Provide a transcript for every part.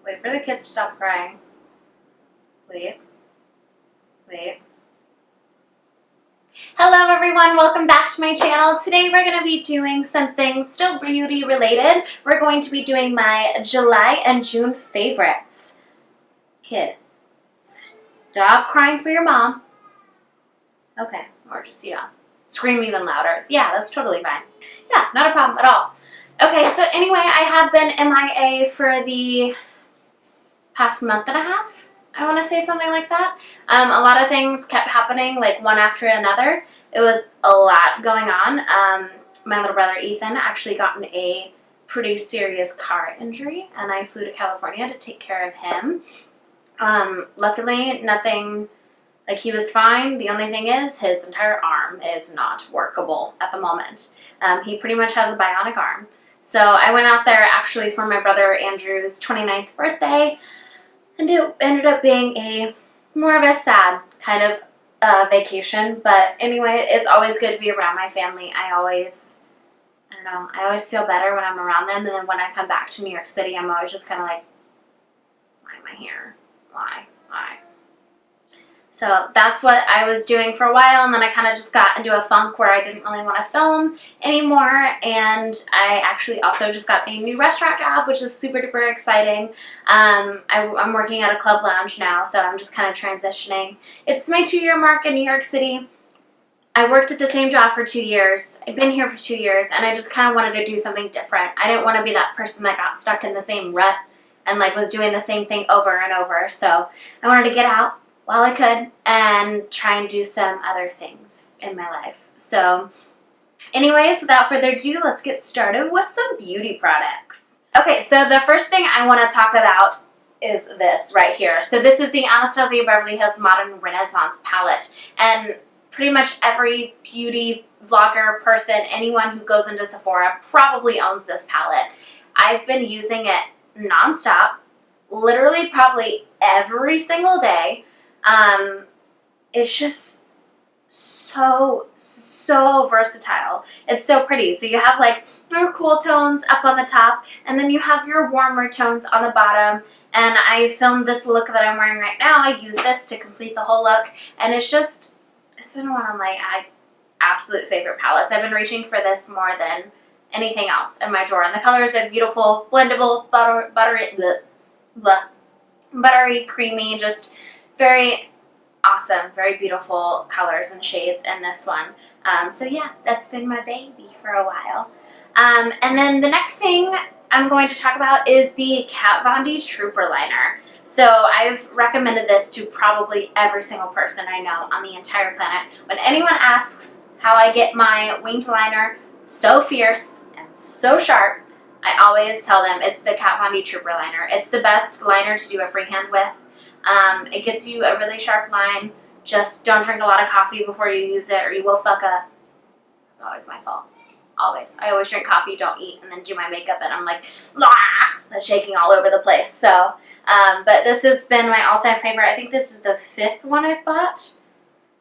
Wait for the kids to stop crying. Wait. Hello everyone, welcome back to my channel. Today we're going to be doing something still beauty related. We're going to be doing my July and June favorites. Kid, stop crying for your mom. Okay, or just, scream even louder. Yeah, that's totally fine. Yeah, not a problem at all. Okay, so anyway, I have been MIA for the past month and a half. I want to say something like that. A lot of things kept happening, like one after another. It was a lot going on. My little brother Ethan actually got in a pretty serious car injury, and I flew to California to take care of him. Luckily, nothing, like, he was fine. The only thing is his entire arm is not workable at the moment. He pretty much has a bionic arm. So I went out there actually for my brother Andrew's 29th birthday. And it ended up being more of a sad kind of vacation. But anyway, it's always good to be around my family. I always feel better when I'm around them. And then when I come back to New York City, I'm always just kind of like, why am I here? Why? So that's what I was doing for a while, and then I kind of just got into a funk where I didn't really want to film anymore, and I actually also just got a new restaurant job, which is super duper exciting. I'm working at a club lounge now, so I'm just kind of transitioning. It's my 2-year mark in New York City. I worked at the same job for 2 years. I've been here for 2 years, and I just kind of wanted to do something different. I didn't want to be that person that got stuck in the same rut and like was doing the same thing over and over, so I wanted to get out while I could and try and do some other things in my life. So anyways, without further ado, let's get started with some beauty products. Okay, so the first thing I want to talk about is this right here. So this is the Anastasia Beverly Hills Modern Renaissance palette, and pretty much every beauty vlogger person, anyone who goes into Sephora probably owns this palette. I've been using it nonstop, literally probably every single day. It's just so versatile. It's so pretty. So you have like your cool tones up on the top, and then you have your warmer tones on the bottom. And I filmed this look that I'm wearing right now. I use this to complete the whole look, and it's been one of my absolute favorite palettes. I've been reaching for this more than anything else in my drawer. And the colors are beautiful, blendable, buttery, creamy, just very awesome, very beautiful colors and shades in this one. So yeah, that's been my baby for a while. And then the next thing I'm going to talk about is the Kat Von D Trooper Liner. So I've recommended this to probably every single person I know on the entire planet. When anyone asks how I get my winged liner so fierce and so sharp, I always tell them it's the Kat Von D Trooper Liner. It's the best liner to do a freehand with. It gets you a really sharp line. Just don't drink a lot of coffee before you use it or you will fuck up. It's always my fault. Always. I always drink coffee, don't eat, and then do my makeup, and I'm like, that's shaking all over the place. So, but this has been my all-time favorite. I think this is the 5th one I've bought.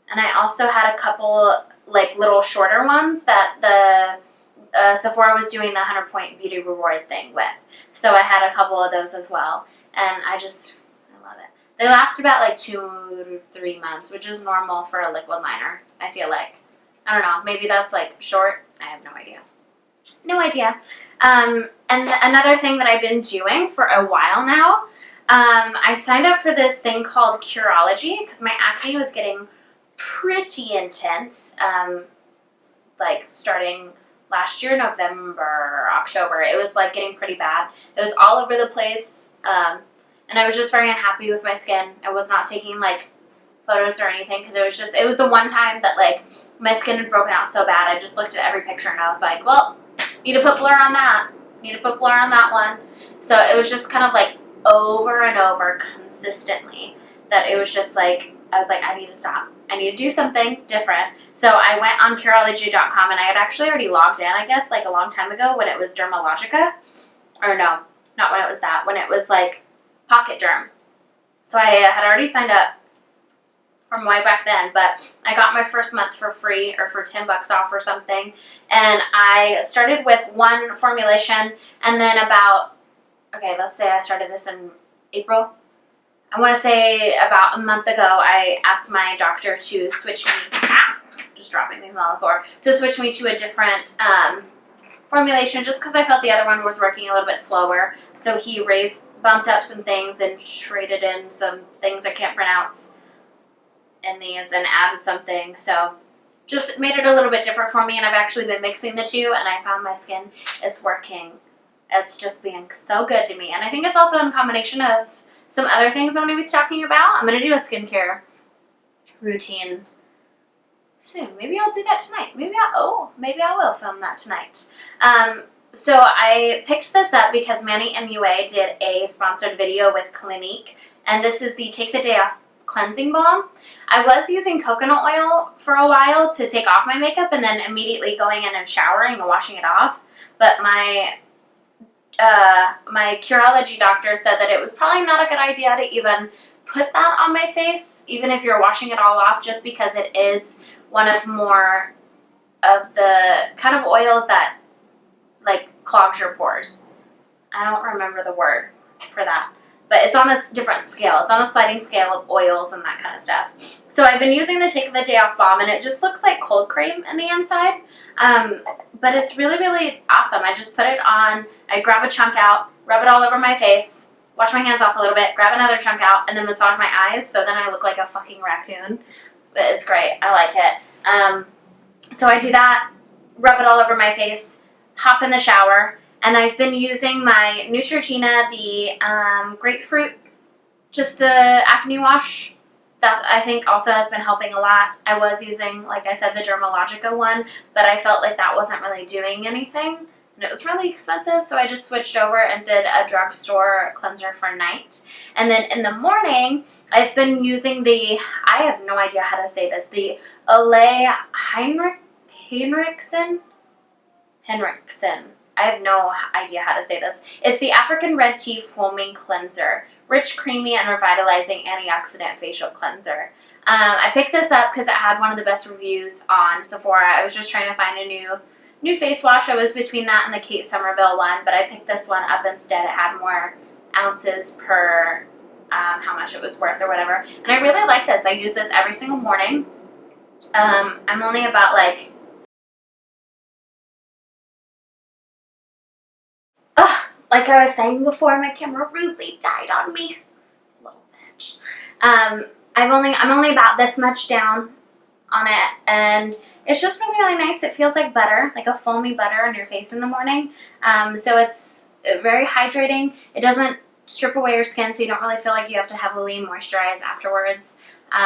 And I also had a couple, like, little shorter ones that the Sephora was doing the 100-point beauty reward thing with. So I had a couple of those as well. And I love it. They last about like 2 to 3 months, which is normal for a liquid liner, I feel like. I don't know, maybe that's like short. I have no idea. And another thing that I've been doing for a while now, I signed up for this thing called Curology because my acne was getting pretty intense, like starting last year, November, October. It was like getting pretty bad. It was all over the place. And I was just very unhappy with my skin. I was not taking like photos or anything because it was the one time that like my skin had broken out so bad. I just looked at every picture and I was like, well, need to put blur on that. Need to put blur on that one. So it was just kind of like over and over consistently that it was just like, I was like, I need to stop. I need to do something different. So I went on Curology.com, and I had actually already logged in, I guess, like a long time ago when it was Dermalogica. Or no, not when it was that. When it was like Pocket Derm. So I had already signed up from way back then, but I got my first month for free or for $10 off or something. And I started with one formulation, and then about, okay, let's say I started this in April. I want to say about a month ago, I asked my doctor to switch me, just dropping things on the floor, to switch me to a different formulation just because I felt the other one was working a little bit slower. So he bumped up some things and traded in some things I can't pronounce in these and added something. So just made it a little bit different for me, and I've actually been mixing the two, and I found my skin is working. It's just being so good to me. And I think it's also in combination of some other things I'm going to be talking about. I'm going to do a skincare routine soon. Maybe I'll do that tonight. Maybe I will film that tonight. So I picked this up because Manny MUA did a sponsored video with Clinique, and this is the Take the Day Off Cleansing Balm. I was using coconut oil for a while to take off my makeup and then immediately going in and showering and washing it off, but my Curology doctor said that it was probably not a good idea to even put that on my face, even if you're washing it all off, just because it is one of more of the kind of oils that like clogs your pores. I don't remember the word for that, but it's on a different scale. It's on a sliding scale of oils and that kind of stuff. So I've been using the Take the Day Off Balm, and it just looks like cold cream in the inside, but it's really, really awesome. I just put it on, I grab a chunk out, rub it all over my face, wash my hands off a little bit, grab another chunk out, and then massage my eyes, so then I look like a fucking raccoon. But it's great. I like it. So I do that, rub it all over my face, hop in the shower, and I've been using my Neutrogena, the grapefruit, just the acne wash. That I think also has been helping a lot. I was using, like I said, the Dermalogica one, but I felt like that wasn't really doing anything, and it was really expensive, so I just switched over and did a drugstore cleanser for night. And then in the morning, I've been using the, I have no idea how to say this, the HENRIKSEN. I have no idea how to say this. It's the African Red Tea Foaming Cleanser. Rich, creamy, and revitalizing antioxidant facial cleanser. I picked this up because it had one of the best reviews on Sephora. I was just trying to find a new face wash. I was between that and the Kate Somerville one, but I picked this one up instead. It had more ounces per how much it was worth or whatever. And I really like this. I use this every single morning. I'm only about like... like I was saying before, my camera rudely died on me. Little bitch. I'm only about this much down on it, and it's just really, really nice. It feels like butter, like a foamy butter on your face in the morning. So it's very hydrating. It doesn't strip away your skin, so you don't really feel like you have to heavily moisturize afterwards.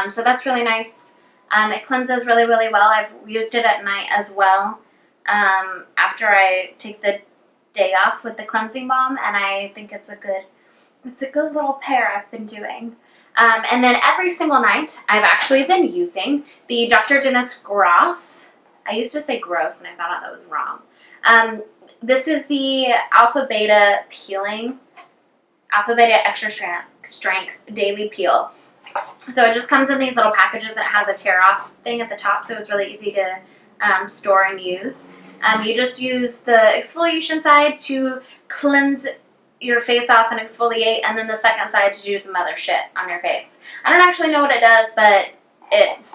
So that's really nice. It cleanses really, really well. I've used it at night as well after I take the day off with the cleansing balm, and I think it's a good little pair I've been doing. And then every single night I've actually been using the Dr. Dennis Gross. I used to say gross and I found out that was wrong. This is the Alpha Beta Extra Strength Daily Peel. So it just comes in these little packages. It has a tear off thing at the top, so it's really easy to store and use. You just use the exfoliation side to cleanse your face off and exfoliate, and then the second side to do some other shit on your face. I don't actually know what it does, but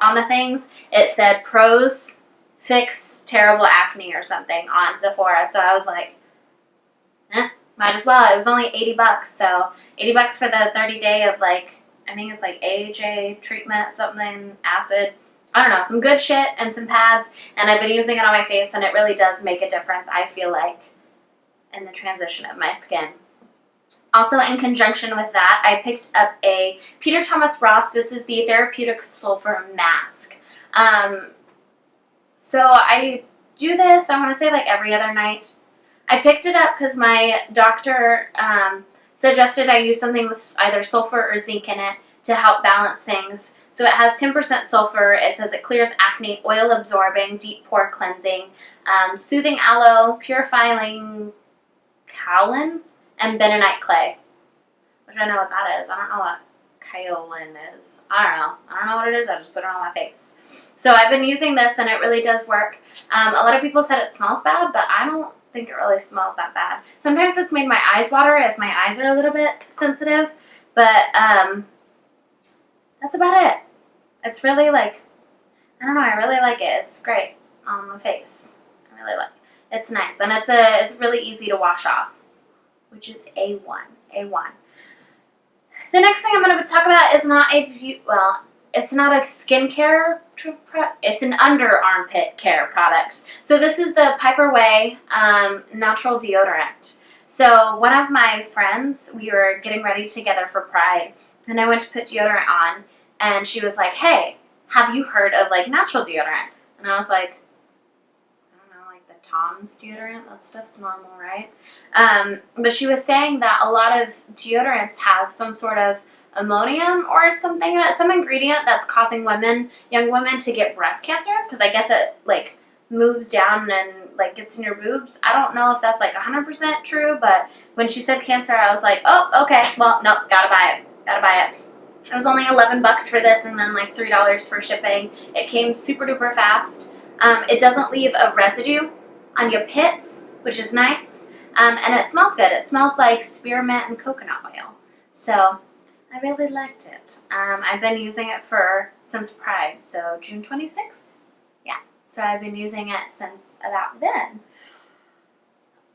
on the things, it said pros fix terrible acne or something on Sephora, so I was like, might as well. It was only $80, so $80 for the 30-day of like, I think it's like AHA treatment, something, acid. I don't know, some good shit and some pads, and I've been using it on my face, and it really does make a difference, I feel like, in the transition of my skin. Also, in conjunction with that, I picked up a Peter Thomas Ross. This is the Therapeutic Sulfur Masque. So I do this, I want to say, like every other night. I picked it up because my doctor suggested I use something with either sulfur or zinc in it to help balance things. So it has 10% sulfur. It says it clears acne, oil absorbing, deep pore cleansing, soothing aloe, purifying Kalyn, and bentonite clay, which I know what that is. I don't know what Kalyn is. I don't know what it is. I just put it on my face. So I've been using this, and it really does work. A lot of people said it smells bad, but I don't think it really smells that bad. Sometimes it's made my eyes water if my eyes are a little bit sensitive, But that's about it. It's really like, I don't know, I really like it. It's great on the face. I really like it. It's nice, and it's really easy to wash off, which is A1. A1. The next thing I'm going to talk about is not it's not a skincare, it's an under armpit care product. So this is the QUAY natural deodorant. So one of my friends, we were getting ready together for Pride, and I went to put deodorant on, and she was like, hey, have you heard of like natural deodorant? And I was like, I don't know, like the Tom's deodorant, that stuff's normal, right? But she was saying that a lot of deodorants have some sort of ammonium or something, some ingredient that's causing young women to get breast cancer, because I guess it like moves down and like gets in your boobs. I don't know if that's like 100% true, but when she said cancer, I was like, oh, okay, well, nope, gotta buy it. It was only $11 for this, and then like $3 for shipping. It came super duper fast. It doesn't leave a residue on your pits, which is nice, and it smells good. It smells like spearmint and coconut oil. So I really liked it. I've been using it since Pride, so June 26th. Yeah, so I've been using it since about then.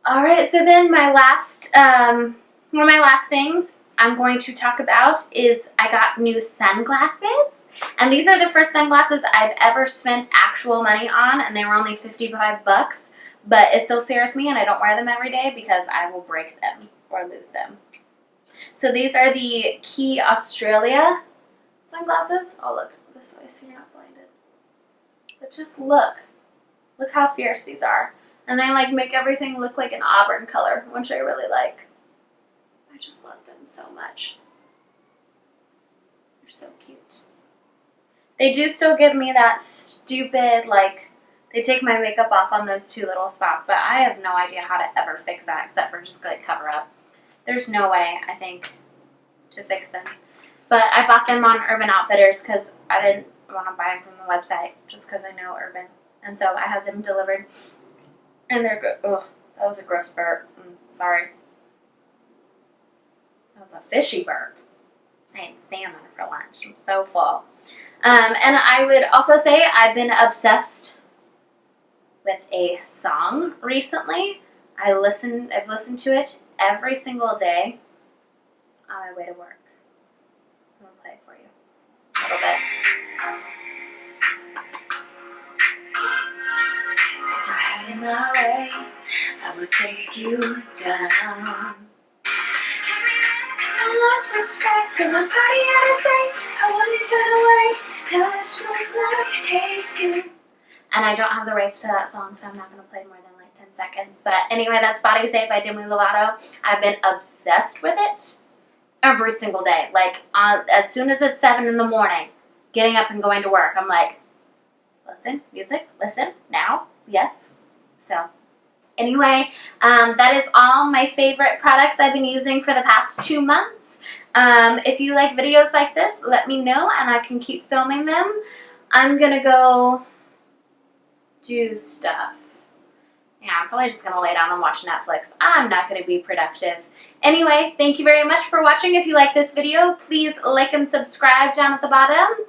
All right, so then my last, one of my last things I'm going to talk about is I got new sunglasses. And these are the first sunglasses I've ever spent actual money on, and they were only $55, but it still scares me, and I don't wear them every day because I will break them or lose them. So these are the Key Australia sunglasses. Oh, look this way so you're not blinded. But just look how fierce these are. And they like make everything look like an auburn color, which I really like. I just love them so much. They're so cute. They do still give me that stupid, like, they take my makeup off on those two little spots, but I have no idea how to ever fix that except for just like cover up. There's no way, I think, to fix them. But I bought them on Urban Outfitters because I didn't want to buy them from the website just because I know Urban. And so I have them delivered. And they're good. Ugh, that was a gross burp. Sorry. That was a fishy burp. I ate salmon for lunch. I'm so full. And I would also say I've been obsessed with a song recently. I've listened to it every single day on my way to work. I'm going to play it for you a little bit. If I had it my way, I would take you down. I want your sex and my body had to say, I want you to turn away, touch my blood, taste you. And I don't have the rights to that song, so I'm not going to play more than like 10 seconds. But anyway, that's Body Save by DEMI LOVATO. I've been obsessed with it every single day. Like, as soon as it's 7 in the morning, getting up and going to work, I'm like, listen, music, listen, now, yes. So, anyway, that is all my favorite products I've been using for the past 2 months. If you like videos like this, let me know, and I can keep filming them. I'm going to go do stuff. Yeah, I'm probably just going to lay down and watch Netflix. I'm not going to be productive. Anyway, thank you very much for watching. If you like this video, please like and subscribe down at the bottom.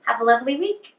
Have a lovely week.